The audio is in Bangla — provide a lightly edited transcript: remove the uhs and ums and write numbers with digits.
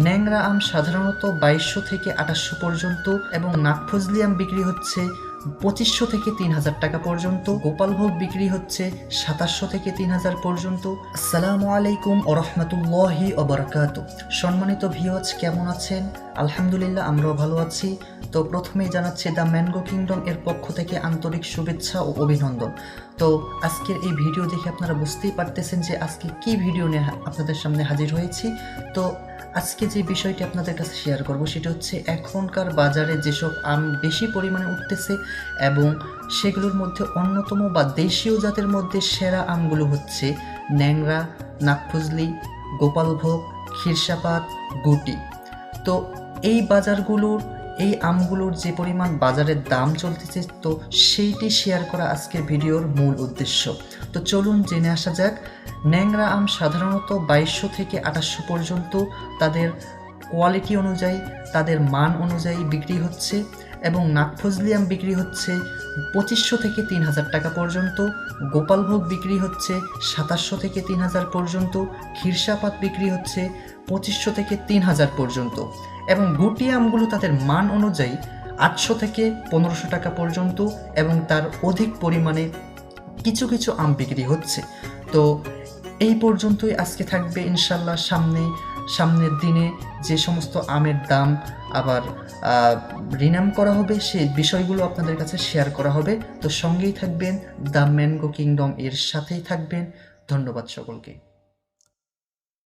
ন্যাংরা আম সাধারণত 2200 থেকে 2800 পর্যন্ত এবং নাগফজলি আম বিক্রি হচ্ছে 2500 থেকে 3000 টাকা পর্যন্ত। গোপালভোগ বিক্রি হচ্ছে 2700 থেকে 3000 পর্যন্ত। আসসালামু আলাইকুম ওয়া রাহমাতুল্লাহি ওয়া বারাকাতুহু। সম্মানিত ভিউয়ার্স, কেমন আছেন? আলহামদুলিল্লাহ, আমরাও ভালো আছি। তো প্রথমেই জানাচ্ছি দ্য ম্যাঙ্গো কিংডম এর পক্ষ থেকে আন্তরিক শুভেচ্ছা ও অভিনন্দন। তো আজকের এই ভিডিও দেখে আপনারা বুঝতেই পারতেছেন যে আজকে কি ভিডিও নিয়ে আপনাদের সামনে হাজির হয়েছি। তো আজকে যে বিষয়টি আপনাদের কাছে শেয়ার করব সেটা হচ্ছে এখনকার বাজারে যেসব আম বেশি পরিমাণে উঠতেছে এবং সেগুলোর মধ্যে অন্যতম বা দেশীয় জাতের মধ্যে সেরা আমগুলো হচ্ছে ন্যাংরা, নাগফজলি, গোপালভোগ, ক্ষীরসাপাত, গুটি। তো এই বাজারগুলোর এই আমগুলোর যে পরিমাণ বাজারের দাম চলতেছে, তো সেইটি শেয়ার করা আজকের ভিডিওর মূল উদ্দেশ্য। তো চলুন জেনে আসা যাক। ন্যাংরা আম সাধারণত 2200 থেকে 2800 পর্যন্ত তাদের কোয়ালিটি অনুযায়ী, তাদের মান অনুযায়ী বিক্রি হচ্ছে এবং নাগফজলি আম বিক্রি হচ্ছে 2500 থেকে 3000 টাকা পর্যন্ত। গোপালভোগ বিক্রি হচ্ছে 2700 থেকে 3000 পর্যন্ত। ক্ষীরসাপাত বিক্রি হচ্ছে 2500 থেকে 3000 পর্যন্ত এবং গুটি আমগুলো তাদের মান অনুযায়ী 800 থেকে 1500 টাকা পর্যন্ত এবং তার অধিক পরিমাণে কিছু কিছু আম বিক্রি হচ্ছে। তো এই পর্যন্তই আজকে থাকবে ইনশাল্লাহ। সামনের দিনে যে সমস্ত আমের দাম আবার রিনাম করা হবে সেই বিষয়গুলো আপনাদের কাছে শেয়ার করা হবে। তো সঙ্গেই থাকবেন দ্য ম্যাঙ্গো কিংডম এর সাথেই থাকবেন। ধন্যবাদ সকলকে।